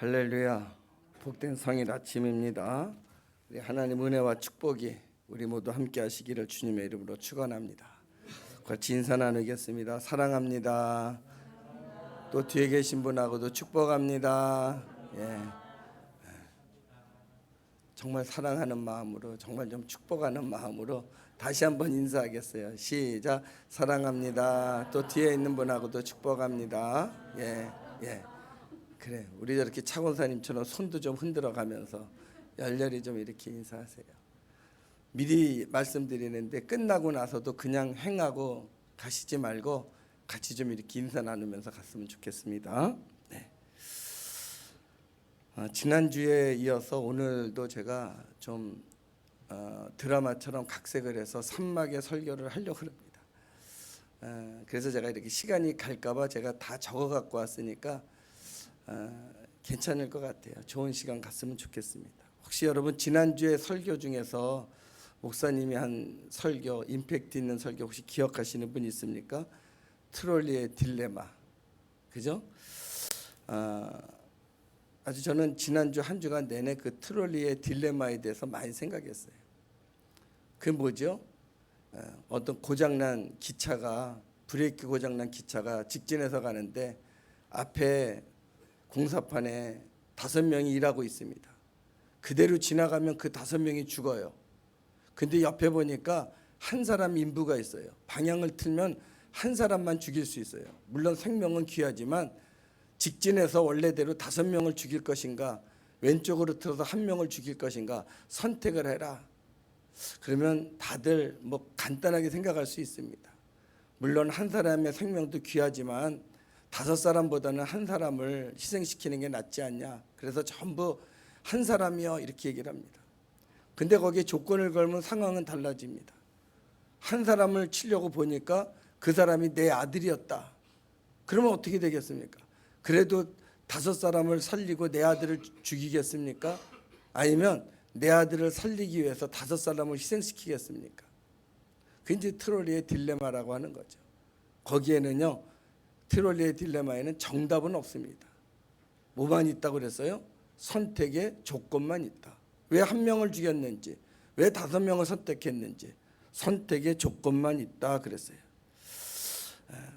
할렐루야. 복된 성일 아침입니다. 우리 하나님 은혜와 축복이 우리 모두 함께 하시기를 주님의 이름으로 축원합니다. 같이 인사 나누겠습니다. 사랑합니다. 또 뒤에 계신 분하고도 축복합니다. 정말 사랑하는 마음으로, 정말 좀 축복하는 마음으로 다시 한번 인사하겠어요. 시작. 사랑합니다. 또 뒤에 있는 분하고도 축복합니다. 그래, 우리 저렇게 차권사님처럼 손도 좀 흔들어 가면서 열렬히 좀 이렇게 인사하세요. 미리 말씀드리는데 끝나고 나서도 그냥 행하고 가시지 말고 같이 좀 이렇게 인사 나누면서 갔으면 좋겠습니다. 지난주에 이어서 오늘도 제가 좀 드라마처럼 각색을 해서 산막의 설교를 하려고 합니다. 그래서 제가 이렇게 시간이 갈까봐 제가 다 적어 갖고 왔으니까 괜찮을 것 같아요. 좋은 시간 갔으면 좋겠습니다. 혹시 여러분 지난주에 설교 중에서 목사님이 한 설교, 임팩트 있는 설교 혹시 기억하시는 분 있습니까? 트롤리의 딜레마, 그죠? 아주 저는 지난주 한 주간 내내 그 트롤리의 딜레마에 대해서 많이 생각했어요. 그게 뭐죠? 어떤 고장난 기차가, 브레이크 고장난 기차가 직진해서 가는데 앞에 공사판에 5명이 일하고 있습니다. 그대로 지나가면 그 5명이 죽어요. 근데 옆에 보니까 한 사람 인부가 있어요. 방향을 틀면 한 사람만 죽일 수 있어요. 물론 생명은 귀하지만 직진해서 원래대로 5명을 죽일 것인가, 왼쪽으로 틀어서 1명을 죽일 것인가 선택을 해라. 그러면 다들 뭐 간단하게 생각할 수 있습니다. 물론 한 사람의 생명도 귀하지만 5사람보다는 한 사람을 희생시키는 게 낫지 않냐. 그래서 전부 한 사람이요 이렇게 얘기를 합니다. 근데 거기에 조건을 걸면 상황은 달라집니다. 한 사람을 치려고 보니까 그 사람이 내 아들이었다. 그러면 어떻게 되겠습니까? 그래도 5사람을 살리고 내 아들을 죽이겠습니까? 아니면 내 아들을 살리기 위해서 5사람을 희생시키겠습니까? 그게 이제 트롤리의 딜레마라고 하는 거죠. 거기에는요, 트롤리의 딜레마에는 정답은 없습니다. 뭐만 있다고 그랬어요? 선택의 조건만 있다. 왜 1명을 죽였는지, 왜 5명을 선택했는지 선택의 조건만 있다 그랬어요.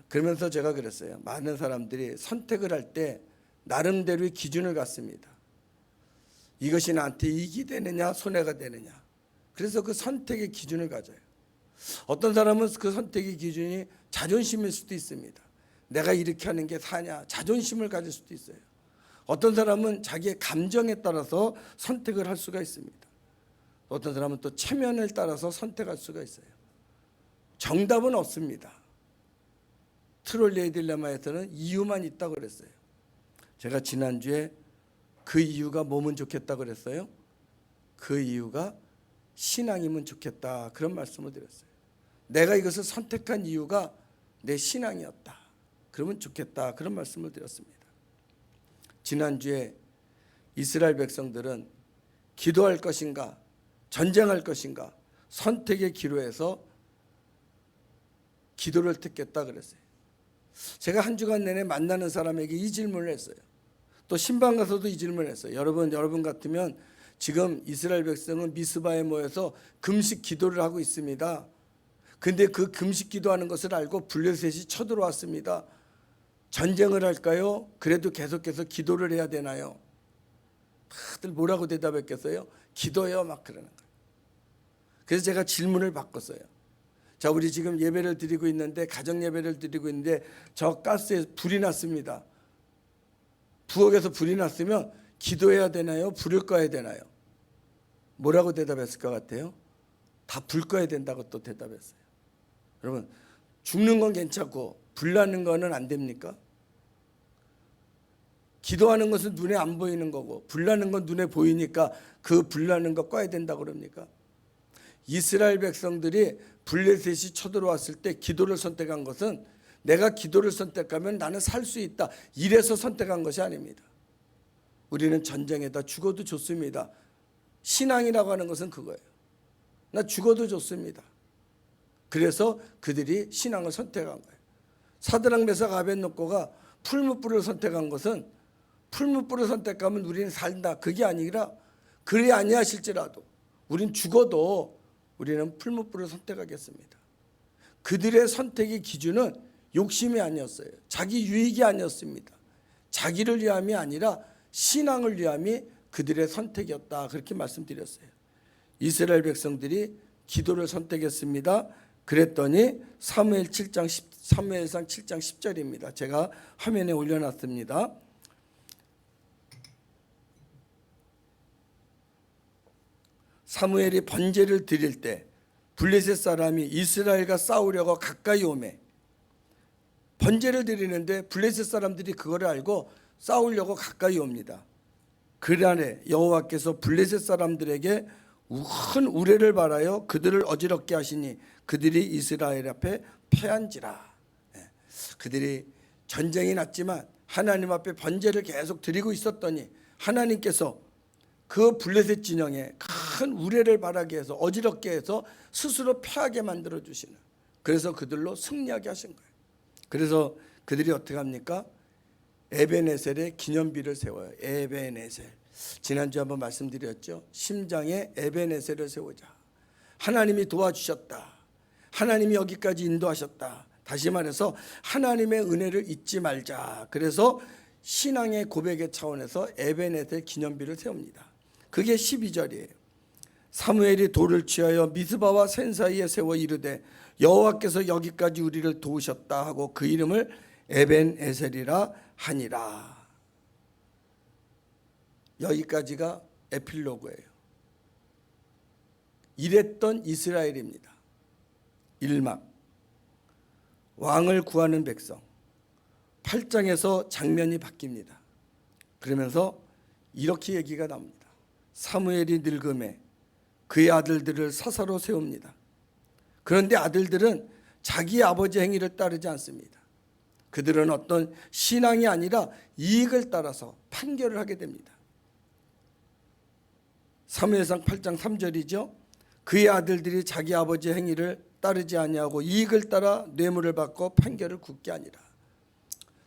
그러면서 제가 그랬어요. 많은 사람들이 선택을 할 때 나름대로의 기준을 갖습니다. 이것이 나한테 이익이 되느냐 손해가 되느냐. 그래서 그 선택의 기준을 가져요. 어떤 사람은 그 선택의 기준이 자존심일 수도 있습니다. 내가 이렇게 하는 게 사냐, 자존심을 가질 수도 있어요. 어떤 사람은 자기의 감정에 따라서 선택을 할 수가 있습니다. 어떤 사람은 또 체면을 따라서 선택할 수가 있어요. 정답은 없습니다. 트롤리의 딜레마에서는 이유만 있다고 그랬어요. 제가 지난주에 그 이유가 뭐면 좋겠다고 그랬어요? 그 이유가 신앙이면 좋겠다 그런 말씀을 드렸어요. 내가 이것을 선택한 이유가 내 신앙이었다. 그러면 좋겠다 그런 말씀을 드렸습니다. 지난주에 이스라엘 백성들은 기도할 것인가 전쟁할 것인가 선택의 기로에서 기도를 택했다 그랬어요. 제가 한 주간 내내 만나는 사람에게 이 질문을 했어요. 또 신방 가서도 이 질문을 했어요. 여러분 같으면 지금 이스라엘 백성은 미스바에 모여서 금식 기도를 하고 있습니다. 근데 그 금식 기도하는 것을 알고 블레셋이 쳐들어왔습니다. 전쟁을 할까요? 그래도 계속해서 기도를 해야 되나요? 다들 뭐라고 대답했겠어요? 기도요 막 그러는 거예요. 그래서 제가 질문을 바꿨어요. 자, 우리 지금 예배를 드리고 있는데 가정 예배를 드리고 있는데 저 가스에 불이 났습니다. 부엌에서 불이 났으면 기도해야 되나요? 불을 꺼야 되나요? 뭐라고 대답했을 것 같아요? 다 불 꺼야 된다고 또 대답했어요. 여러분, 죽는 건 괜찮고 불 나는 거는 안 됩니까? 기도하는 것은 눈에 안 보이는 거고 불 나는 건 눈에 보이니까 그 불 나는 거 꺼야 된다고 그럽니까? 이스라엘 백성들이 블레셋이 쳐들어왔을 때 기도를 선택한 것은 내가 기도를 선택하면 나는 살 수 있다 이래서 선택한 것이 아닙니다. 우리는 전쟁에다 죽어도 좋습니다. 신앙이라고 하는 것은 그거예요. 나 죽어도 좋습니다. 그래서 그들이 신앙을 선택한 거예요. 사드락 메삭 아벳노고가 풀무불을 선택한 것은 풀무불을 선택하면 우리는 산다. 그게 아니라 그래 아니하실지라도 우린 죽어도 우리는 풀무불을 선택하겠습니다. 그들의 선택의 기준은 욕심이 아니었어요. 자기 유익이 아니었습니다. 자기를 위함이 아니라 신앙을 위함이 그들의 선택이었다. 그렇게 말씀드렸어요. 이스라엘 백성들이 기도를 선택했습니다. 그랬더니 사무엘상 7장 10절입니다. 제가 화면에 올려놨습니다. 사무엘이 번제를 드릴 때 블레셋 사람이 이스라엘과 싸우려고 가까이 오매, 번제를 드리는데 블레셋 사람들이 그거를 알고 싸우려고 가까이 옵니다. 그날에 여호와께서 블레셋 사람들에게 큰 우레를 발하여 그들을 어지럽게 하시니 그들이 이스라엘 앞에 패한지라. 그들이 전쟁이 났지만 하나님 앞에 번제를 계속 드리고 있었더니 하나님께서 그 블레셋 진영에 큰 우레를 발하게 해서 어지럽게 해서 스스로 패하게 만들어 주시는, 그래서 그들로 승리하게 하신 거예요. 그래서 그들이 어떻게 합니까? 에벤에셀의 기념비를 세워요. 에벤에셀. 지난주에 한번 말씀드렸죠. 심장에 에벤에셀을 세우자. 하나님이 도와주셨다. 하나님이 여기까지 인도하셨다. 다시 말해서 하나님의 은혜를 잊지 말자. 그래서 신앙의 고백의 차원에서 에벤에셀 기념비를 세웁니다. 그게 12절이에요. 사무엘이 돌을 취하여 미스바와 센 사이에 세워 이르되 여호와께서 여기까지 우리를 도우셨다 하고 그 이름을 에벤에셀이라 하니라. 여기까지가 에필로그예요. 이랬던 이스라엘입니다. 1막 왕을 구하는 백성. 8장에서 장면이 바뀝니다. 그러면서 이렇게 얘기가 나옵니다. 사무엘이 늙음에 그의 아들들을 사사로 세웁니다. 그런데 아들들은 자기 아버지 행위를 따르지 않습니다. 그들은 어떤 신앙이 아니라 이익을 따라서 판결을 하게 됩니다. 사무엘상 8장 3절이죠. 그의 아들들이 자기 아버지 행위를 따르지 아니하고 이익을 따라 뇌물을 받고 판결을 굳게 하니라.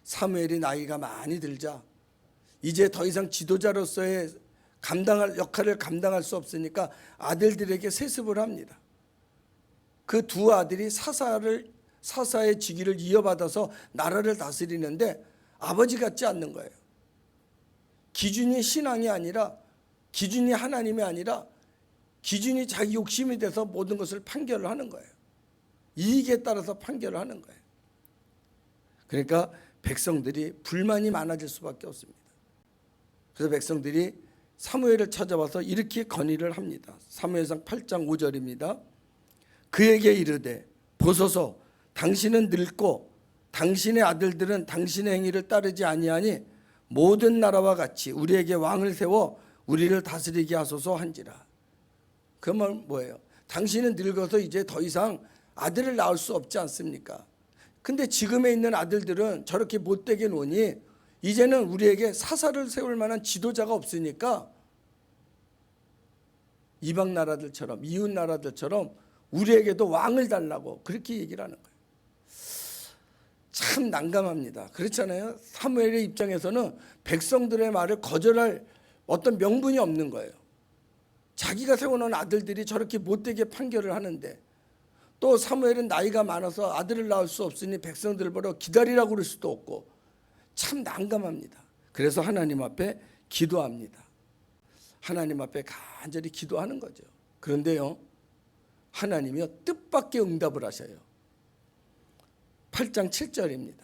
사무엘이 나이가 많이 들자 이제 더 이상 지도자로서의 역할을 감당할 수 없으니까 아들들에게 세습을 합니다. 그 두 아들이 사사의 직위를 이어받아서 나라를 다스리는데 아버지 같지 않는 거예요. 기준이 신앙이 아니라, 기준이 하나님이 아니라 기준이 자기 욕심이 돼서 모든 것을 판결을 하는 거예요. 이익에 따라서 판결을 하는 거예요. 그러니까 백성들이 불만이 많아질 수밖에 없습니다. 그래서 백성들이 사무엘을 찾아와서 이렇게 건의를 합니다. 사무엘상 8장 5절입니다. 그에게 이르되 보소서 당신은 늙고 당신의 아들들은 당신의 행위를 따르지 아니하니 모든 나라와 같이 우리에게 왕을 세워 우리를 다스리게 하소서 한지라. 그 말 뭐예요? 당신은 늙어서 이제 더 이상 아들을 낳을 수 없지 않습니까? 근데 지금에 있는 아들들은 저렇게 못되게 노니 이제는 우리에게 사사를 세울 만한 지도자가 없으니까 이방 나라들처럼, 이웃 나라들처럼 우리에게도 왕을 달라고 그렇게 얘기를 하는 거예요. 참 난감합니다. 그렇잖아요. 사무엘의 입장에서는 백성들의 말을 거절할 어떤 명분이 없는 거예요. 자기가 세워놓은 아들들이 저렇게 못되게 판결을 하는데, 또 사무엘은 나이가 많아서 아들을 낳을 수 없으니 백성들 보러 기다리라고 그럴 수도 없고, 참 난감합니다. 그래서 하나님 앞에 기도합니다. 하나님 앞에 간절히 기도하는 거죠. 그런데요, 하나님이요 뜻밖의 응답을 하셔요. 8장 7절입니다.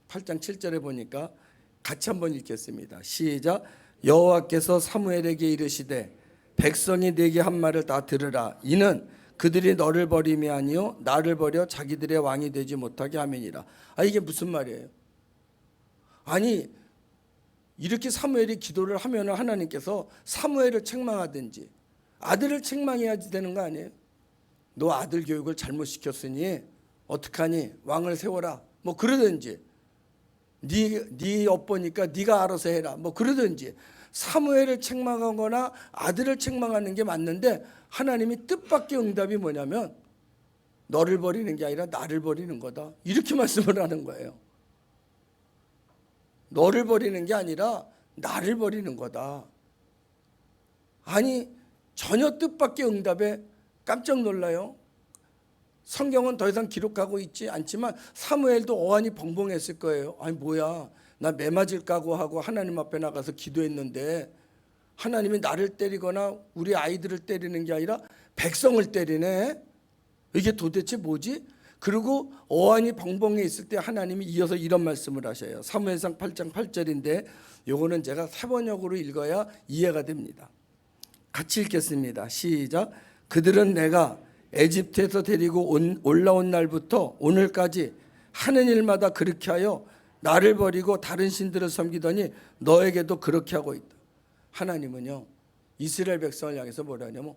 8장 7절에 보니까 같이 한번 읽겠습니다. 시작. 여호와께서 사무엘에게 이르시되 백성이 내게 한 말을 다 들으라. 이는 그들이 너를 버림이 아니요 나를 버려 자기들의 왕이 되지 못하게 함이니라. 이게 무슨 말이에요? 아니, 이렇게 사무엘이 기도를 하면 하나님께서 사무엘을 책망하든지 아들을 책망해야 되는 거 아니에요? 너 아들 교육을 잘못 시켰으니 어떡하니? 왕을 세워라. 뭐 그러든지, 네 엿보니까 네가 알아서 해라. 뭐 그러든지. 사무엘을 책망하거나 아들을 책망하는 게 맞는데, 하나님이 뜻밖의 응답이 뭐냐면 너를 버리는 게 아니라 나를 버리는 거다. 이렇게 말씀을 하는 거예요. 너를 버리는 게 아니라 나를 버리는 거다. 아니 전혀 뜻밖의 응답에 깜짝 놀라요. 성경은 더 이상 기록하고 있지 않지만 사무엘도 어안이 벙벙했을 거예요. 아니 뭐야, 나 매 맞을 각오하고 하나님 앞에 나가서 기도했는데 하나님이 나를 때리거나 우리 아이들을 때리는 게 아니라 백성을 때리네. 이게 도대체 뭐지? 그리고 어안이 벙벙해 있을 때 하나님이 이어서 이런 말씀을 하셔요. 사무엘상 8장 8절인데 요거는 제가 세번역으로 읽어야 이해가 됩니다. 같이 읽겠습니다. 시작. 그들은 내가 에집트에서 데리고 올라온 날부터 오늘까지 하는 일마다 그렇게 하여 나를 버리고 다른 신들을 섬기더니 너에게도 그렇게 하고 있다. 하나님은요 이스라엘 백성을 향해서 뭐라 하냐면,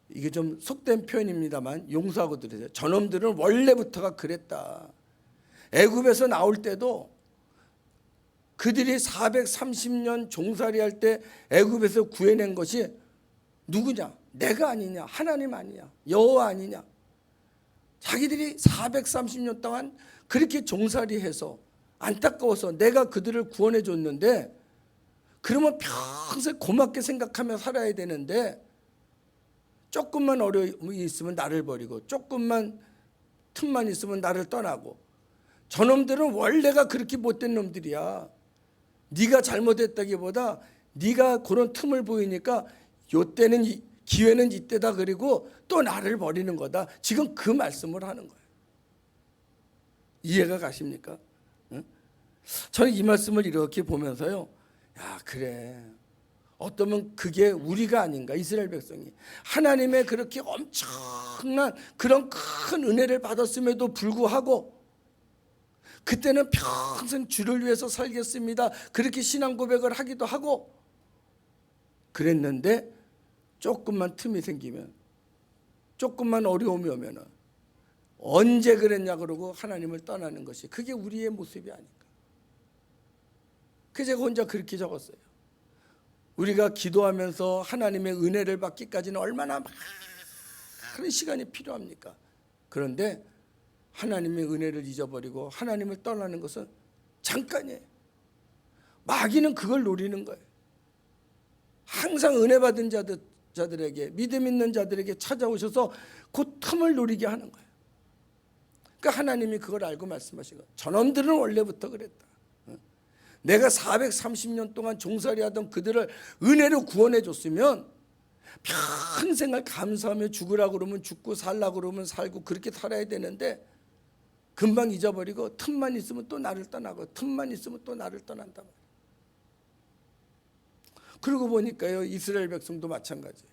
이게 좀 속된 표현입니다만 용서하고 들으세요. 저놈들은 원래부터가 그랬다. 애굽에서 나올 때도 그들이 430년 종살이할 때 애굽에서 구해낸 것이 누구냐? 내가 아니냐? 하나님 아니냐? 여호와 아니냐? 자기들이 430년 동안 그렇게 종살이해서 안타까워서 내가 그들을 구원해 줬는데, 그러면 평생 고맙게 생각하며 살아야 되는데 조금만 어려움이 있으면 나를 버리고 조금만 틈만 있으면 나를 떠나고, 저놈들은 원래가 그렇게 못된 놈들이야. 네가 잘못했다기보다 네가 그런 틈을 보이니까 요때는 기회는 이때다, 그리고 또 나를 버리는 거다. 지금 그 말씀을 하는 거예요. 이해가 가십니까? 응? 저는 이 말씀을 이렇게 보면서요, 야 그래, 어쩌면 그게 우리가 아닌가. 이스라엘 백성이 하나님의 그렇게 엄청난 그런 큰 은혜를 받았음에도 불구하고 그때는 평생 주를 위해서 살겠습니다, 그렇게 신앙 고백을 하기도 하고 그랬는데, 조금만 틈이 생기면, 조금만 어려움이 오면 언제 그랬냐 그러고 하나님을 떠나는 것이, 그게 우리의 모습이 아닌가. 그래서 제가 혼자 그렇게 적었어요. 우리가 기도하면서 하나님의 은혜를 받기까지는 얼마나 많은 시간이 필요합니까? 그런데 하나님의 은혜를 잊어버리고 하나님을 떠나는 것은 잠깐이에요. 마귀는 그걸 노리는 거예요. 항상 은혜 받은 자들에게, 믿음 있는 자들에게 찾아오셔서 그 틈을 노리게 하는 거예요. 그러니까 하나님이 그걸 알고 말씀하신 거예요. 저놈들은 원래부터 그랬다. 내가 430년 동안 종살이하던 그들을 은혜로 구원해 줬으면 평생을 감사하며 죽으라고 그러면 죽고 살라고 그러면 살고 그렇게 살아야 되는데, 금방 잊어버리고 틈만 있으면 또 나를 떠나고 틈만 있으면 또 나를 떠난단 말이에요. 그러고 보니까요 이스라엘 백성도 마찬가지예요.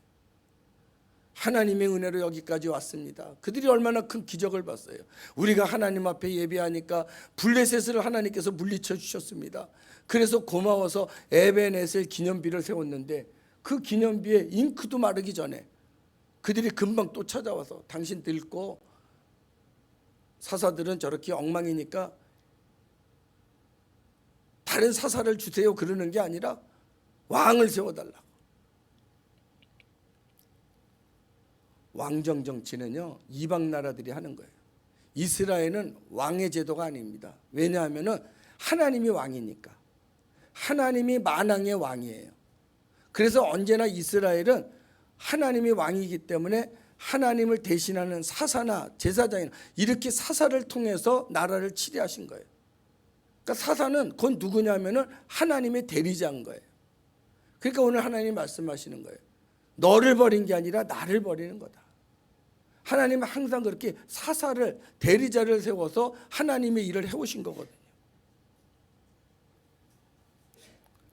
하나님의 은혜로 여기까지 왔습니다. 그들이 얼마나 큰 기적을 봤어요. 우리가 하나님 앞에 예배하니까 블레셋을 하나님께서 물리쳐 주셨습니다. 그래서 고마워서 에벤에셀 기념비를 세웠는데, 그 기념비에 잉크도 마르기 전에 그들이 금방 또 찾아와서 당신 늙고 사사들은 저렇게 엉망이니까 다른 사사를 주세요 그러는 게 아니라 왕을 세워달라고. 왕정 정치는요 이방 나라들이 하는 거예요. 이스라엘은 왕의 제도가 아닙니다. 왜냐하면 하나님이 왕이니까. 하나님이 만왕의 왕이에요. 그래서 언제나 이스라엘은 하나님이 왕이기 때문에 하나님을 대신하는 사사나 제사장이나 이렇게 사사를 통해서 나라를 치리하신 거예요. 그러니까 사사는 그건 누구냐면은 하나님의 대리자인 거예요. 그러니까 오늘 하나님이 말씀하시는 거예요. 너를 버린 게 아니라 나를 버리는 거다. 하나님은 항상 그렇게 사사를, 대리자를 세워서 하나님의 일을 해오신 거거든요.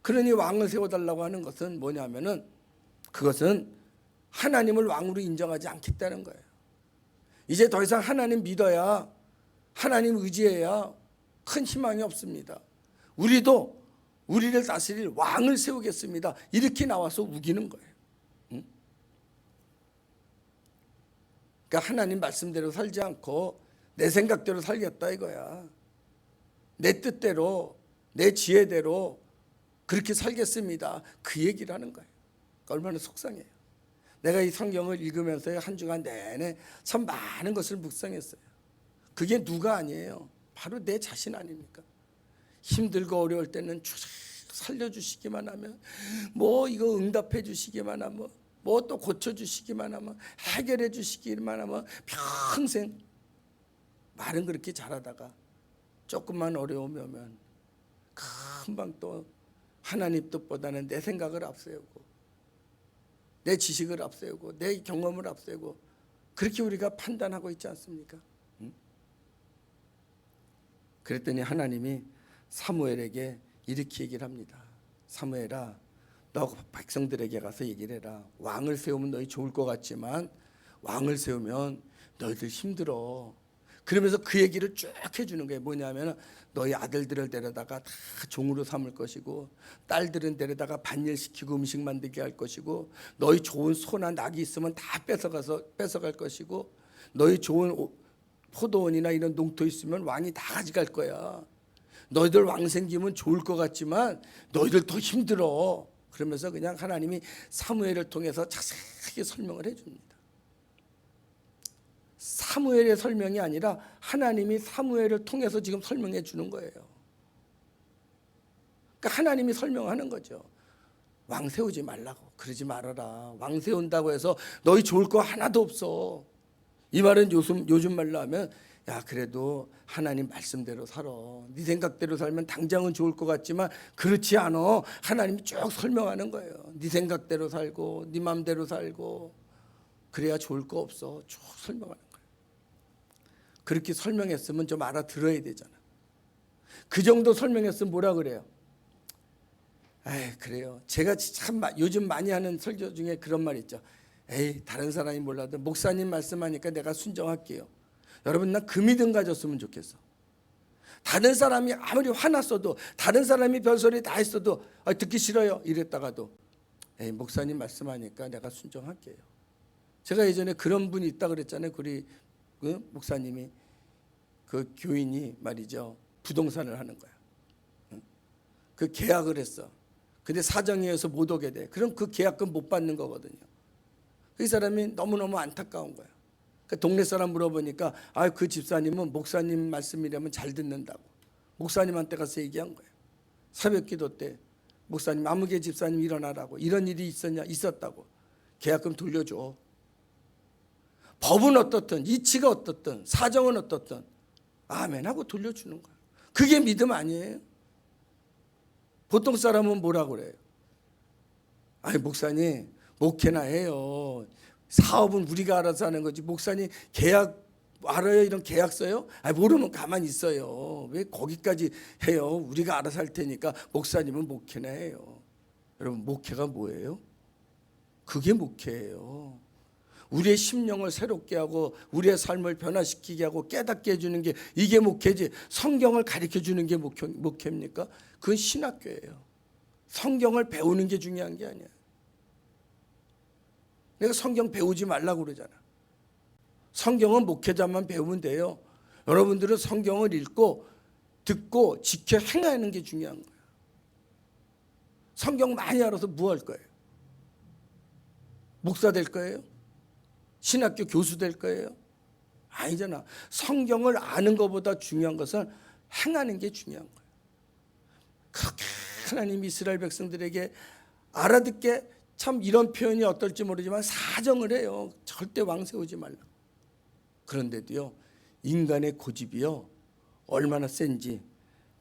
그러니 왕을 세워달라고 하는 것은 뭐냐면은, 그것은 하나님을 왕으로 인정하지 않겠다는 거예요. 이제 더 이상 하나님 믿어야, 하나님 의지해야 큰 희망이 없습니다. 우리도 우리를 다스릴 왕을 세우겠습니다, 이렇게 나와서 우기는 거예요. 그러니까 하나님 말씀대로 살지 않고 내 생각대로 살겠다 이거야. 내 뜻대로, 내 지혜대로 그렇게 살겠습니다, 그 얘기를 하는 거예요. 그러니까 얼마나 속상해요. 내가 이 성경을 읽으면서 한 주간 내내 참 많은 것을 묵상했어요. 그게 누가 아니에요, 바로 내 자신 아닙니까? 힘들고 어려울 때는 살려주시기만 하면, 뭐 이거 응답해 주시기만 하면, 뭐 또 고쳐주시기만 하면, 해결해 주시기만 하면 평생 말은 그렇게 잘하다가 조금만 어려움이 오면 금방 또 하나님 뜻보다는 내 생각을 앞세우고 내 지식을 앞세우고 내 경험을 앞세우고 그렇게 우리가 판단하고 있지 않습니까? 그랬더니 하나님이 사무엘에게 이렇게 얘기를 합니다. 사무엘아, 너 백성들에게 가서 얘기를 해라. 왕을 세우면 너희 좋을 것 같지만 왕을 세우면 너희들 힘들어. 그러면서 그 얘기를 쭉 해주는 거예요. 뭐냐면 너희 아들들을 데려다가 다 종으로 삼을 것이고 딸들은 데려다가 반일시키고 음식 만들게 할 것이고 너희 좋은 소나 낙이 있으면 다 뺏어갈 것이고 너희 좋은 포도원이나 이런 농토 있으면 왕이 다 가져갈 거야. 너희들 왕 생기면 좋을 것 같지만 너희들 더 힘들어. 그러면서 그냥 하나님이 사무엘을 통해서 자세하게 설명을 해줍니다. 사무엘의 설명이 아니라 하나님이 사무엘을 통해서 지금 설명해 주는 거예요. 그러니까 하나님이 설명하는 거죠. 왕 세우지 말라고, 그러지 말아라. 왕 세운다고 해서 너희 좋을 거 하나도 없어. 이 말은 요즘 말로 하면 야, 그래도 하나님 말씀대로 살아. 네 생각대로 살면 당장은 좋을 것 같지만 그렇지 않아. 하나님이 쭉 설명하는 거예요. 네 생각대로 살고 네 마음대로 살고 그래야 좋을 거 없어. 쭉 설명하는 거예요. 그렇게 설명했으면 좀 알아들어야 되잖아. 그 정도 설명했으면 뭐라 그래요? 에이, 그래요. 제가 참 요즘 많이 하는 설교 중에 그런 말 있죠. 에이, 다른 사람이 몰라도 목사님 말씀하니까 내가 순종할게요. 여러분, 난 그 믿음 가졌으면 좋겠어. 다른 사람이 아무리 화났어도, 다른 사람이 별소리 다 했어도 듣기 싫어요 이랬다가도 에이, 목사님 말씀하니까 내가 순종할게요. 제가 예전에 그런 분이 있다 그랬잖아요. 우리 그 목사님이, 그 교인이 말이죠, 부동산을 하는 거야. 그 계약을 했어. 근데 사정이 해서 못 오게 돼. 그럼 그 계약금 못 받는 거거든요. 그 사람이 너무너무 안타까운 거야. 그 동네 사람 물어보니까 그 집사님은 목사님 말씀이라면 잘 듣는다고 목사님한테 가서 얘기한 거예요. 새벽 기도 때 목사님, 아무개 집사님 일어나라고, 이런 일이 있었다고 계약금 돌려줘. 법은 어떻든 이치가 어떻든 사정은 어떻든 아멘 하고 돌려주는 거야. 그게 믿음 아니에요? 보통 사람은 뭐라고 그래요? 아니, 목사님 목회나 해요. 사업은 우리가 알아서 하는 거지. 목사님 계약 알아요? 이런 계약서요? 모르면 가만히 있어요. 왜 거기까지 해요? 우리가 알아서 할 테니까. 목사님은 목회나 해요. 여러분, 목회가 뭐예요? 그게 목회예요. 우리의 심령을 새롭게 하고 우리의 삶을 변화시키게 하고 깨닫게 해주는 게 이게 목회지. 성경을 가르쳐주는 게 목회입니까? 그건 신학교예요. 성경을 배우는 게 중요한 게 아니야. 내가 성경 배우지 말라고 그러잖아. 성경은 목회자만 배우면 돼요. 여러분들은 성경을 읽고 듣고 지켜 행하는 게 중요한 거예요. 성경 많이 알아서 뭐 할 거예요? 목사 될 거예요? 신학교 교수 될 거예요? 아니잖아. 성경을 아는 것보다 중요한 것은 행하는 게 중요한 거예요. 그렇게 하나님 이스라엘 백성들에게 알아듣게, 참 이런 표현이 어떨지 모르지만 사정을 해요. 절대 왕 세우지 말라. 그런데도요, 인간의 고집이요 얼마나 센지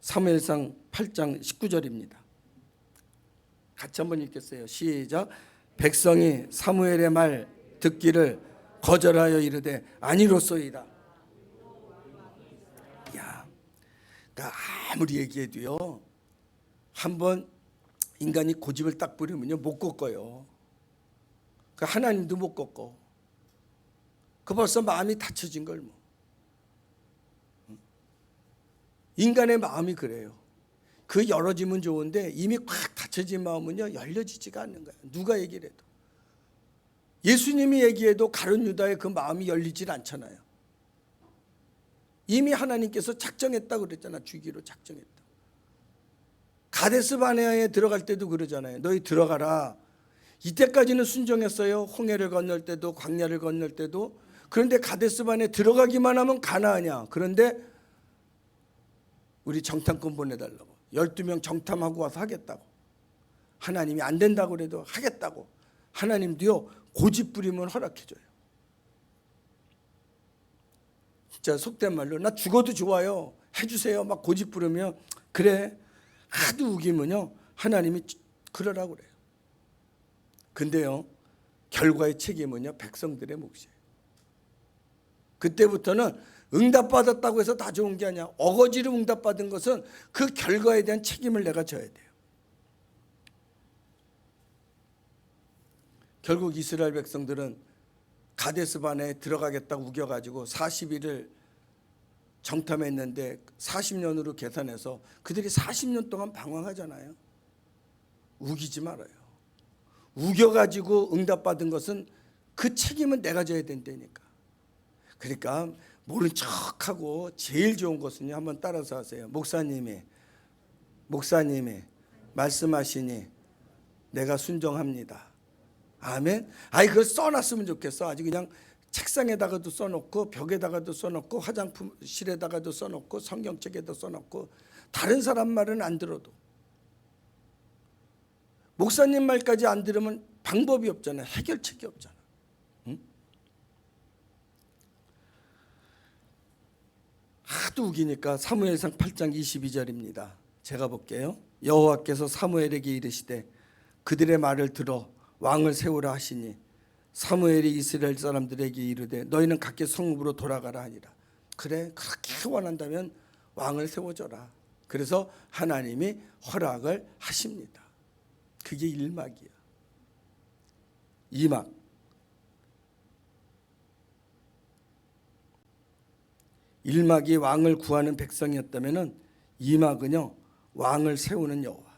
사무엘상 8장 19절입니다. 같이 한번 읽겠어요. 시작. 백성이 사무엘의 말 듣기를 거절하여 이르되 아니로소이다. 야, 그러니까 아무리 얘기해도요, 한번 인간이 고집을 딱 부리면요 못 꺾어요. 그 하나님도 못 꺾어. 그 벌써 마음이 닫혀진 걸 뭐. 인간의 마음이 그래요. 그 열어지면 좋은데 이미 꽉 닫혀진 마음은요 열려지지가 않는 거야. 누가 얘기를 해도. 예수님이 얘기해도 가룟 유다의 그 마음이 열리질 않잖아요. 이미 하나님께서 작정했다고 그랬잖아. 주기로 작정했다. 가데스 바네아에 들어갈 때도 그러잖아요. 너희 들어가라. 이때까지는 순종했어요. 홍해를 건널 때도 광야를 건널 때도. 그런데 가데스 바네아에 들어가기만 하면 가나안이야. 그런데 우리 정탐꾼 보내달라고. 12명 정탐하고 와서 하겠다고. 하나님이 안 된다고 그래도 하겠다고. 하나님도요 고집 부리면 허락해줘요. 진짜 속된 말로 나 죽어도 좋아요 해주세요 막 고집 부르면 그래 하도 우기면요 하나님이 그러라고 그래요. 근데요 결과의 책임은요 백성들의 몫이에요. 그때부터는 응답받았다고 해서 다 좋은 게 아니야. 어거지로 응답받은 것은 그 결과에 대한 책임을 내가 져야 돼요. 결국 이스라엘 백성들은 가데스반에 들어가겠다고 우겨가지고 40일을 정탐했는데 40년으로 계산해서 그들이 40년 동안 방황하잖아요. 우기지 말아요. 우겨가지고 응답받은 것은 그 책임은 내가 져야 된다니까. 그러니까 모른 척하고 제일 좋은 것은요 한번 따라서 하세요. 목사님이 말씀하시니 내가 순종합니다. 아멘. 아이 그걸 써놨으면 좋겠어. 아주 그냥 책상에다가도 써놓고 벽에다가도 써놓고 화장품실에다가도 써놓고 성경책에도 써놓고 다른 사람 말은 안 들어도 목사님 말까지 안 들으면 방법이 없잖아. 해결책이 없잖아. 응? 하도 우기니까 사무엘상 8장 22절입니다. 제가 볼게요. 여호와께서 사무엘에게 이르시되 그들의 말을 들어 왕을 세우라 하시니 사무엘이 이스라엘 사람들에게 이르되 너희는 각기 성읍으로 돌아가라 하니라. 그래 그렇게 원한다면 왕을 세워줘라. 그래서 하나님이 허락을 하십니다. 그게 1막이야. 2막. 1막이 왕을 구하는 백성이었다면 2막은요 왕을 세우는 여호와.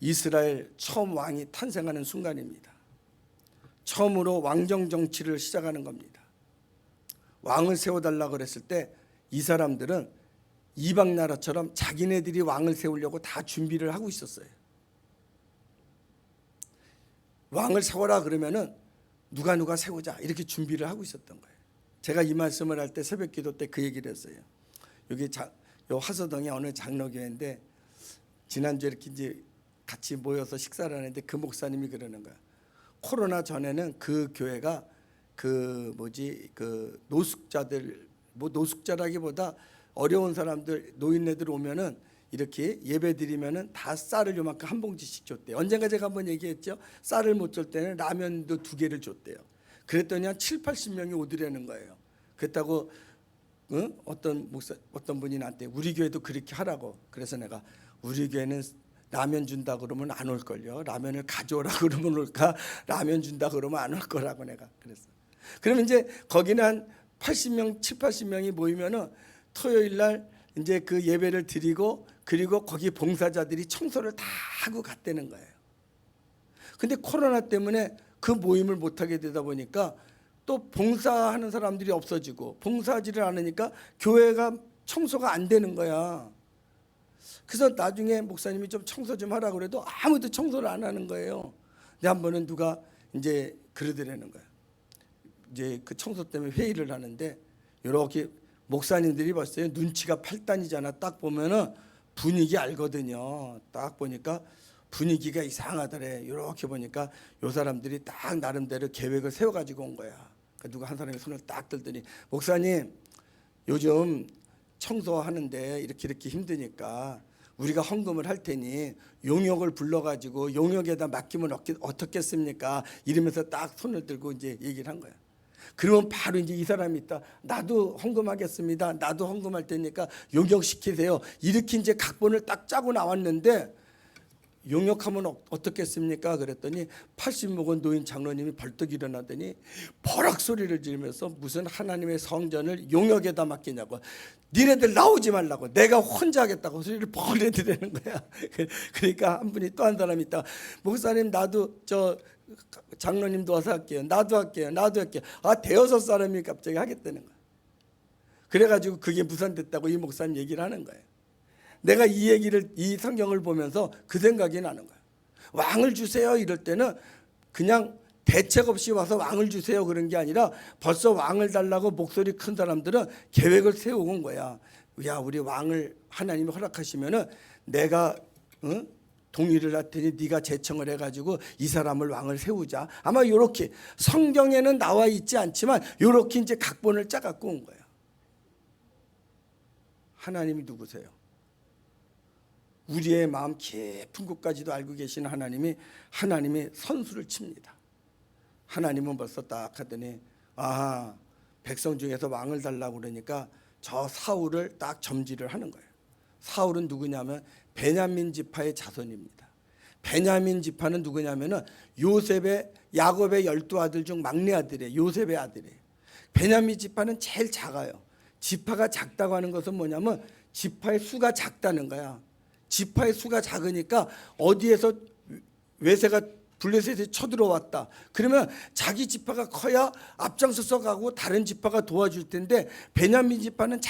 이스라엘 처음 왕이 탄생하는 순간입니다. 처음으로 왕정 정치를 시작하는 겁니다. 왕을 세워달라고 그랬을 때 이 사람들은 이방 나라처럼 자기네들이 왕을 세우려고 다 준비를 하고 있었어요. 왕을 세워라 그러면은 누가 세우자 이렇게 준비를 하고 있었던 거예요. 제가 이 말씀을 할 때 새벽 기도 때 그 얘기를 했어요. 여기 요 화서동에 어느 장로교회인데 지난주에 이렇게 이제 같이 모여서 식사를 하는데 그 목사님이 그러는 거야. 코로나 전에는 그 교회가 그 노숙자들 노숙자라기보다 어려운 사람들 노인네들 오면은 이렇게 예배 드리면은 다 쌀을 요만큼 한 봉지씩 줬대요. 언젠가 제가 한번 얘기했죠. 쌀을 못 줄 때는 라면도 2개를 줬대요. 그랬더니 한 70-80명이 오더라는 거예요. 그렇다고 어떤 분이 나한테 우리 교회도 그렇게 하라고. 그래서 내가 우리 교회는 라면 준다 그러면 안 올 걸요. 라면을 가져오라 그러면 올까? 라면 준다 그러면 안 올 거라고 내가 그랬어. 그러면 이제 거기는 한 80명, 70-80명이 모이면은 토요일 날 이제 그 예배를 드리고 그리고 거기 봉사자들이 청소를 다 하고 갔다는 거예요. 근데 코로나 때문에 그 모임을 못 하게 되다 보니까 또 봉사하는 사람들이 없어지고 봉사하지를 않으니까 교회가 청소가 안 되는 거야. 그래서 나중에 목사님이 좀 청소 좀 하라고 그래도 아무도 청소를 안 하는 거예요. 근데 한 번은 누가 이제 그러더라는 거야. 이제 그 청소 때문에 회의를 하는데 이렇게 목사님들이 봤어요. 눈치가 8단이잖아. 딱 보면은 분위기 알거든요. 딱 보니까 분위기가 이상하더래. 이렇게 보니까 요 사람들이 딱 나름대로 계획을 세워가지고 온 거야. 그러니까 누가 한 사람이 손을 딱 들더니 목사님 요즘 청소하는데 이렇게 힘드니까 우리가 헌금을 할 테니 용역을 불러가지고 용역에다 맡기면 어떻겠습니까? 이러면서 딱 손을 들고 이제 얘기를 한 거야. 그러면 바로 이제 이 사람이 있다. 나도 헌금하겠습니다. 나도 헌금할 테니까 용역시키세요. 이렇게 이제 각본을 딱 짜고 나왔는데 용역하면 어떻겠습니까? 그랬더니 80 먹은 노인 장로님이 벌떡 일어나더니 버럭 소리를 지르면서 무슨 하나님의 성전을 용역에다 맡기냐고. 니네들 나오지 말라고. 내가 혼자 하겠다고 소리를 벌내드리는 거야. 그러니까 한 분이 또 한 사람이 있다. 목사님 나도 저 장로님도 와서 할게요. 나도 할게요. 아 대여섯 사람이 갑자기 하겠다는 거야. 그래가지고 그게 무산됐다고 이 목사님 얘기를 하는 거예요. 내가 이 성경을 보면서 그 생각이 나는 거야. 왕을 주세요 이럴 때는 그냥 대책 없이 와서 왕을 주세요 그런 게 아니라 벌써 왕을 달라고 목소리 큰 사람들은 계획을 세워온 거야. 야 우리 왕을 하나님이 허락하시면은 내가 동의를 할 테니 네가 제청을 해가지고 이 사람을 왕을 세우자. 아마 이렇게 성경에는 나와 있지 않지만 이렇게 이제 각본을 짜갖고 온 거예요. 하나님이 누구세요? 우리의 마음 깊은 곳까지도 알고 계시는 하나님이 선수를 칩니다. 하나님은 벌써 딱 하더니 백성 중에서 왕을 달라고 그러니까 저 사울을 딱 점지를 하는 거예요. 사울은 누구냐면 베냐민 지파의 자손입니다. 베냐민 지파는 누구냐면은 야곱의 12아들 중 막내 아들이에요. 요셉의 아들이에요. 베냐민 지파는 제일 작아요. 지파가 작다고 하는 것은 뭐냐면 지파의 수가 작다는 거야. 지파의 수가 작으니까 어디에서 외세가 블레셋이 쳐들어왔다. 그러면 자기 지파가 커야 앞장서서 가고 다른 지파가 도와줄 텐데 베냐민 지파는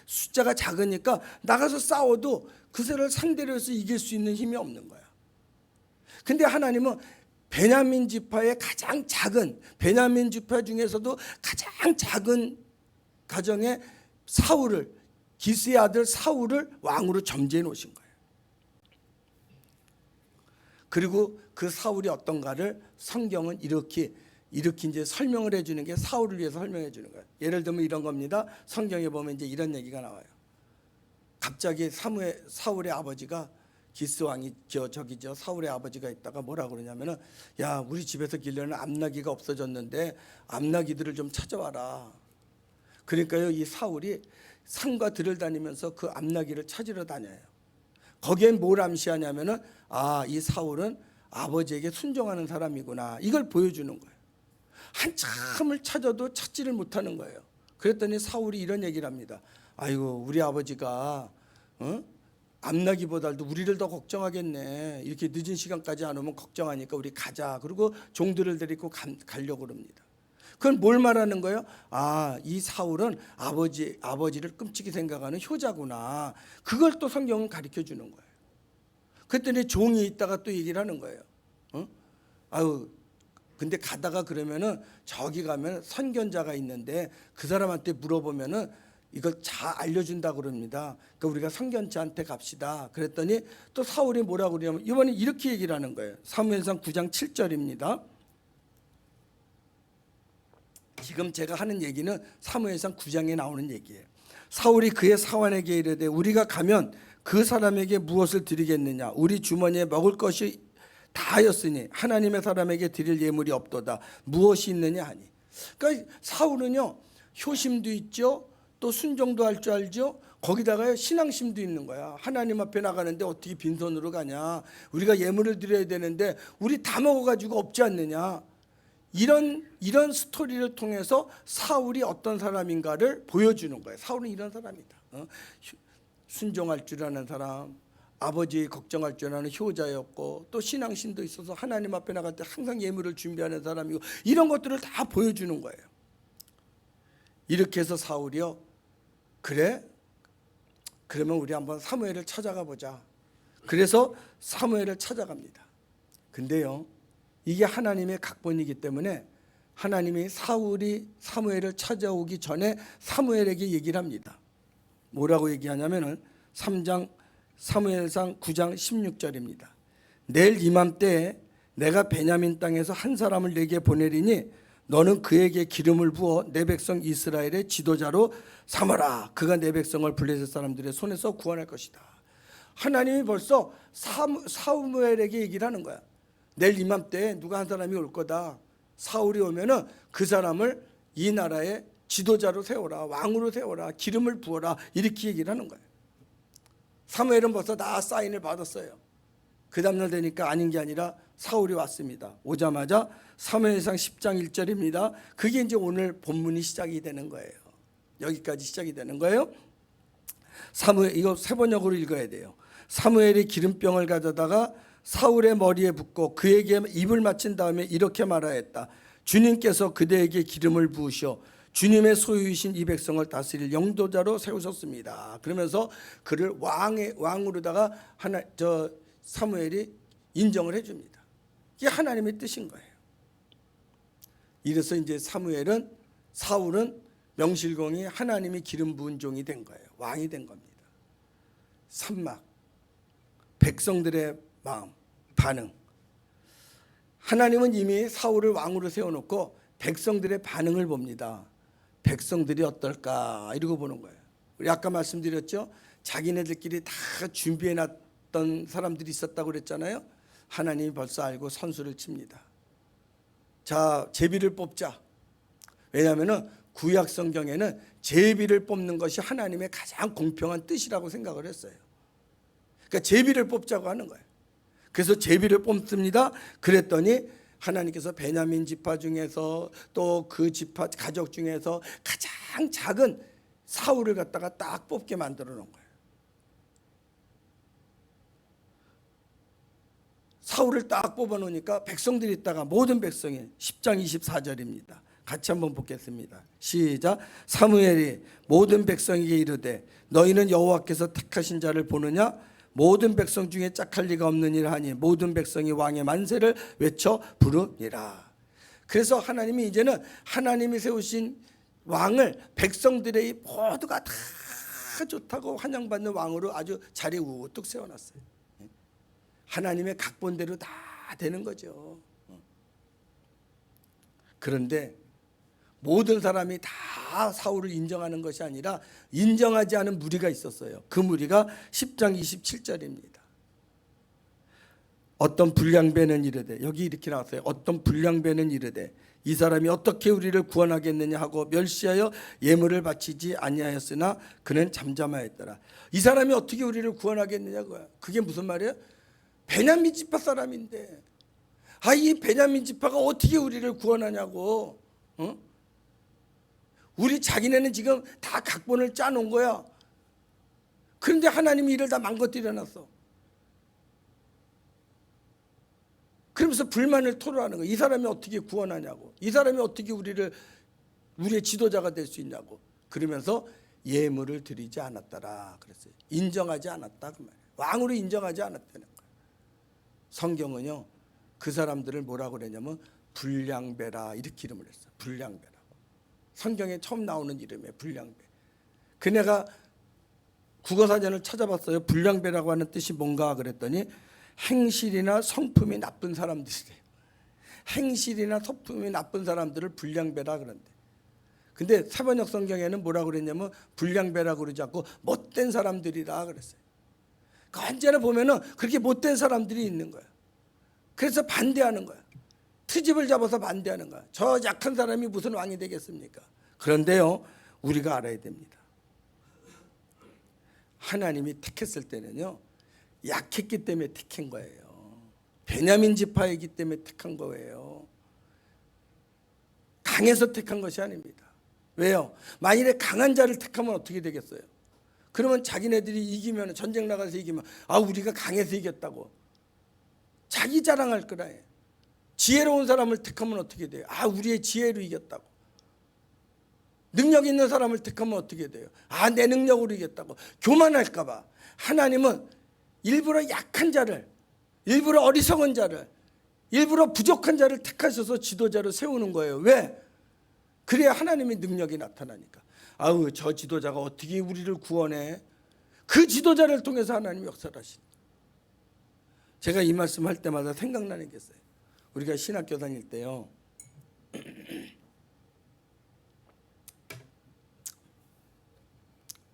숫자가 작으니까 나가서 싸워도 그새를 상대로 해서 이길 수 있는 힘이 없는 거야. 근데 하나님은 베냐민 지파의 가장 작은 베냐민 지파 중에서도 가장 작은 가정의 기스의 아들 사울을 왕으로 점지해 놓으신 거예요. 그리고 그 사울이 어떤가를 성경은 이렇게 이제 설명을 해주는 게 사울을 위해서 설명해 주는 거예요. 예를 들면 이런 겁니다. 성경에 보면 이제 이런 얘기가 나와요. 갑자기 사울의 아버지가 기스 왕이 사울의 아버지가 있다가 뭐라 그러냐면은 야 우리 집에서 기르는 암나귀가 없어졌는데 암나귀들을 좀 찾아와라. 그러니까요 이 사울이 산과 들을 다니면서 그 암나귀를 찾으러 다녀요. 거기엔 뭘 암시하냐면은 이 사울은 아버지에게 순종하는 사람이구나. 이걸 보여주는 거예요. 한참을 찾아도 찾지를 못하는 거예요. 그랬더니 사울이 이런 얘기를 합니다. 아이고 우리 아버지가 암나귀보다도 우리를 더 걱정하겠네. 이렇게 늦은 시간까지 안 오면 걱정하니까 우리 가자. 그리고 종들을 데리고 가려고 그럽니다. 그건 뭘 말하는 거예요? 이 사울은 아버지를 끔찍이 생각하는 효자구나. 그걸 또 성경은 가르쳐 주는 거예요. 그랬더니 종이 있다가 또 얘기를 하는 거예요. 근데 가다가 그러면은 저기 가면 선견자가 있는데 그 사람한테 물어보면은 이걸 잘 알려준다 그럽니다. 그러니까 우리가 선견자한테 갑시다. 그랬더니 또 사울이 뭐라고 그러냐면 이번에 이렇게 얘기를 하는 거예요. 사무엘상 9장 7절입니다. 지금 제가 하는 얘기는 사무엘상 9장에 나오는 얘기예요. 사울이 그의 사환에게 이르되 우리가 가면 그 사람에게 무엇을 드리겠느냐? 우리 주머니에 먹을 것이 다하였으니 하나님의 사람에게 드릴 예물이 없도다. 무엇이 있느냐 하니. 그러니까 사울은요 효심도 있죠. 또 순종도 할 줄 알죠. 거기다가 신앙심도 있는 거야. 하나님 앞에 나가는데 어떻게 빈손으로 가냐. 우리가 예물을 드려야 되는데 우리 다 먹어가지고 없지 않느냐. 이런 스토리를 통해서 사울이 어떤 사람인가를 보여주는 거예요. 사울은 이런 사람이다. 순종할 줄 아는 사람, 아버지 걱정할 줄 아는 효자였고 또 신앙심도 있어서 하나님 앞에 나갈 때 항상 예물을 준비하는 사람이고 이런 것들을 다 보여주는 거예요. 이렇게 해서 사울이요. 그래? 그러면 우리 한번 사무엘을 찾아가 보자. 그래서 사무엘을 찾아갑니다. 근데요. 이게 하나님의 각본이기 때문에 하나님이 사무엘을 찾아오기 전에 사무엘에게 얘기를 합니다. 뭐라고 얘기하냐면은 3장 사무엘상 9장 16절입니다. 내일 이맘때에 내가 베냐민 땅에서 한 사람을 내게 보내리니 너는 그에게 기름을 부어 내 백성 이스라엘의 지도자로 삼아라. 그가 내 백성을 블레셋 사람들의 손에서 구원할 것이다. 하나님이 벌써 사무엘에게 얘기를 하는 거야. 내일 이맘때에 누가 한 사람이 올 거다. 사울이 오면은 그 사람을 이 나라의 지도자로 세워라. 왕으로 세워라. 기름을 부어라. 이렇게 얘기를 하는 거예요. 사무엘은 벌써 다 사인을 받았어요. 그 다음날 되니까 아닌 게 아니라 사울이 왔습니다. 오자마자 사무엘상 10장 1절입니다. 그게 이제 오늘 본문이 시작이 되는 거예요. 여기까지 시작이 되는 거예요. 이거 세 번역으로 읽어야 돼요. 사무엘이 기름병을 가져다가 사울의 머리에 붓고 그에게 입을 맞힌 다음에 이렇게 말하였다. 주님께서 그대에게 기름을 부으셔 주님의 소유이신 이 백성을 다스릴 영도자로 세우셨습니다. 그러면서 그를 왕으로다가 사무엘이 인정을 해줍니다. 이게 하나님의 뜻인 거예요. 이래서 이제 사울은 명실공히 하나님이 기름 부은 종이 된 거예요. 왕이 된 겁니다. 산막, 백성들의 마음, 반응. 하나님은 이미 사울을 왕으로 세워놓고 백성들의 반응을 봅니다. 백성들이 어떨까 이러고 보는 거예요. 우리 아까 말씀드렸죠. 자기네들끼리 다 준비해놨던 사람들이 있었다고 그랬잖아요. 하나님이 벌써 알고 선수를 칩니다. 자, 제비를 뽑자. 왜냐하면 구약 성경에는 제비를 뽑는 것이 하나님의 가장 공평한 뜻이라고 생각을 했어요. 그러니까 제비를 뽑자고 하는 거예요. 그래서 제비를 뽑습니다. 그랬더니 하나님께서 베냐민 지파 중에서 또 그 지파 가족 중에서 가장 작은 사울을 갖다가 딱 뽑게 만들어 놓은 거예요. 사울을 딱 뽑아 놓으니까 백성들이 있다가 모든 백성이 10장 24절입니다. 같이 한번 보겠습니다. 시작. 사무엘이 모든 백성에게 이르되 너희는 여호와께서 택하신 자를 보느냐? 모든 백성 중에 짝할 리가 없느니라 하니 모든 백성이 왕의 만세를 외쳐 부르니라. 그래서 하나님이 이제는 하나님이 세우신 왕을 백성들의 모두가 다 좋다고 환영받는 왕으로 아주 자리에 우뚝 세워놨어요. 하나님의 각본대로 다 되는 거죠. 그런데 모든 사람이 다 사울을 인정하는 것이 아니라 인정하지 않은 무리가 있었어요. 그 무리가 10장 27절입니다. 어떤 불량배는 이르되, 여기 이렇게 나왔어요. 어떤 불량배는 이르되 이 사람이 어떻게 우리를 구원하겠느냐 하고 멸시하여 예물을 바치지 아니하였으나 그는 잠잠하였더라. 이 사람이 어떻게 우리를 구원하겠느냐고요. 그게 무슨 말이에요? 베냐민 지파 사람인데 이 베냐민 지파가 어떻게 우리를 구원하냐고. 우리 자기네는 지금 다 각본을 짜놓은 거야. 그런데 하나님이 이를 다 망가뜨려 놨어. 그러면서 불만을 토로하는 거야. 이 사람이 어떻게 구원하냐고. 이 사람이 어떻게 우리의 지도자가 될 수 있냐고. 그러면서 예물을 드리지 않았더라 그랬어요. 인정하지 않았다 그 말이에요. 왕으로 인정하지 않았다는 거예요. 성경은요 그 사람들을 뭐라고 그랬냐면 불량배라 이렇게 이름을 했어요. 불량배라고. 성경에 처음 나오는 이름이에요. 불량배. 그네가 국어사전을 찾아봤어요. 불량배라고 하는 뜻이 뭔가 그랬더니 행실이나 성품이 나쁜 사람들이래요. 행실이나 성품이 나쁜 사람들을 불량배라 그런대. 근데 사번역 성경에는 뭐라고 그랬냐면 불량배라고 그러지 않고 못된 사람들이라 그랬어요. 그러니까 언제나 보면은 그렇게 못된 사람들이 있는 거야. 그래서 반대하는 거야. 트집을 잡아서 반대하는 거야. 저 약한 사람이 무슨 왕이 되겠습니까? 그런데요 우리가 알아야 됩니다. 하나님이 택했을 때는요 약했기 때문에 택한 거예요. 베냐민 지파이기 때문에 택한 거예요. 강해서 택한 것이 아닙니다. 왜요? 만일에 강한 자를 택하면 어떻게 되겠어요? 그러면 자기네들이 이기면, 전쟁 나가서 이기면 우리가 강해서 이겼다고 자기 자랑할 거라 해. 지혜로운 사람을 택하면 어떻게 돼요? 우리의 지혜로 이겼다고. 능력 있는 사람을 택하면 어떻게 돼요? 내 능력으로 이겼다고 교만할까 봐. 하나님은 일부러 약한 자를, 일부러 어리석은 자를, 일부러 부족한 자를 택하셔서 지도자로 세우는 거예요. 왜? 그래야 하나님의 능력이 나타나니까. 저 지도자가 어떻게 우리를 구원해? 그 지도자를 통해서 하나님이 역사를 하시는. 제가 이 말씀 할 때마다 생각나는 게 있어요. 우리가 신학교 다닐 때요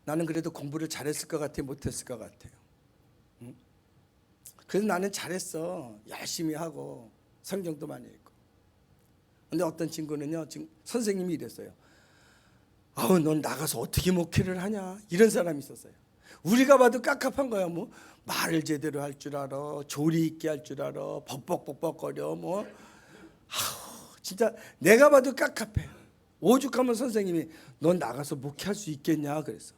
나는 그래도 공부를 잘했을 것 같아요? 못했을 것 같아요? 그래서 나는 잘했어. 열심히 하고 성경도 많이 읽고. 근데 어떤 친구는요 지금 선생님이 이랬어요. 넌 나가서 어떻게 목회를 하냐? 이런 사람이 있었어요. 우리가 봐도 깝깝한 거야. 뭐 말을 제대로 할 줄 알아, 조리 있게 할 줄 알아, 벅벅벅벅거려. 진짜 내가 봐도 깝깝해. 오죽하면 선생님이 넌 나가서 목회할 수 있겠냐 그랬어.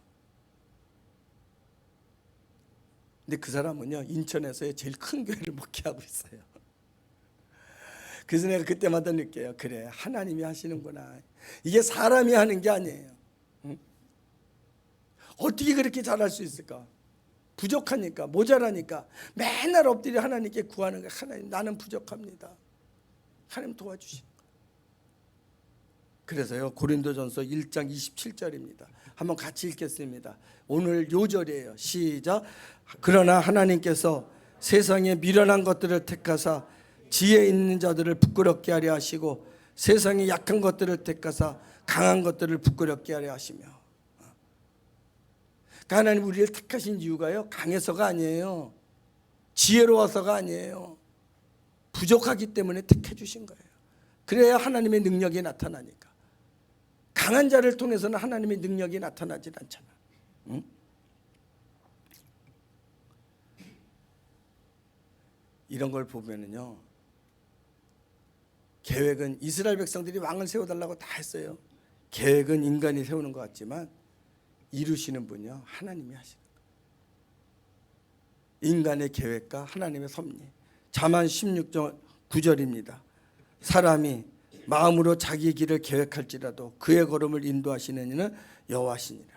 근데 그 사람은요 인천에서의 제일 큰 교회를 목회하고 있어요. 그래서 내가 그때마다 느껴요. 그래 하나님이 하시는구나. 이게 사람이 하는 게 아니에요. 어떻게 그렇게 잘할 수 있을까? 부족하니까, 모자라니까 맨날 엎드려 하나님께 구하는 거야. 하나님 나는 부족합니다. 하나님 도와주시는 거야. 그래서요 고린도전서 1장 27절입니다. 한번 같이 읽겠습니다. 오늘 요절이에요. 시작. 그러나 하나님께서 세상에 미련한 것들을 택하사 지혜 있는 자들을 부끄럽게 하려 하시고 세상에 약한 것들을 택하사 강한 것들을 부끄럽게 하려 하시며. 그러니까 하나님 우리를 택하신 이유가요 강해서가 아니에요. 지혜로워서가 아니에요. 부족하기 때문에 택해 주신 거예요. 그래야 하나님의 능력이 나타나니까. 강한 자를 통해서는 하나님의 능력이 나타나질 않잖아. 응? 이런 걸 보면은요 계획은 이스라엘 백성들이 왕을 세워달라고 다 했어요. 계획은 인간이 세우는 것 같지만 이루시는 분이요 하나님이 하시는 거예요. 인간의 계획과 하나님의 섭리. 잠언 16장 9절입니다. 사람이 마음으로 자기 길을 계획할지라도 그의 걸음을 인도하시는 이는 여호와시니라.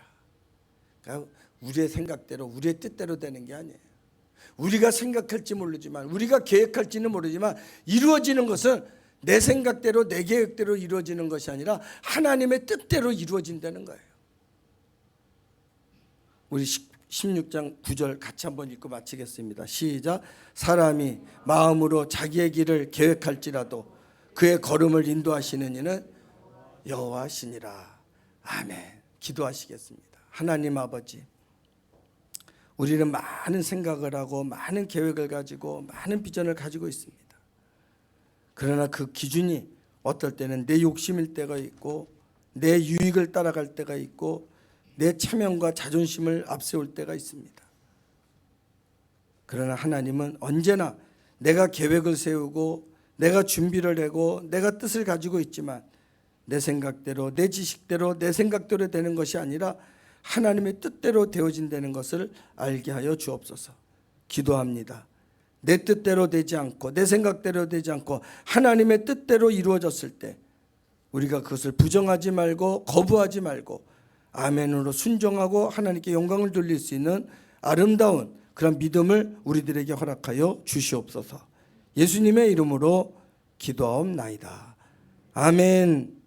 그러니까 우리의 생각대로 우리의 뜻대로 되는 게 아니에요. 우리가 생각할지 모르지만 우리가 계획할지는 모르지만 이루어지는 것은 내 생각대로 내 계획대로 이루어지는 것이 아니라 하나님의 뜻대로 이루어진다는 거예요. 우리 16장 9절 같이 한번 읽고 마치겠습니다. 시작. 사람이 마음으로 자기의 길을 계획할지라도 그의 걸음을 인도하시는 이는 여호와시니라. 아멘. 기도하시겠습니다. 하나님 아버지, 우리는 많은 생각을 하고 많은 계획을 가지고 많은 비전을 가지고 있습니다. 그러나 그 기준이 어떨 때는 내 욕심일 때가 있고 내 유익을 따라갈 때가 있고 내 체면과 자존심을 앞세울 때가 있습니다. 그러나 하나님은 언제나 내가 계획을 세우고 내가 준비를 하고 내가 뜻을 가지고 있지만 내 생각대로 내 지식대로 내 생각대로 되는 것이 아니라 하나님의 뜻대로 되어진다는 것을 알게 하여 주옵소서. 기도합니다. 내 뜻대로 되지 않고 내 생각대로 되지 않고 하나님의 뜻대로 이루어졌을 때 우리가 그것을 부정하지 말고 거부하지 말고 아멘으로 순종하고 하나님께 영광을 돌릴 수 있는 아름다운 그런 믿음을 우리들에게 허락하여 주시옵소서. 예수님의 이름으로 기도하옵나이다. 아멘.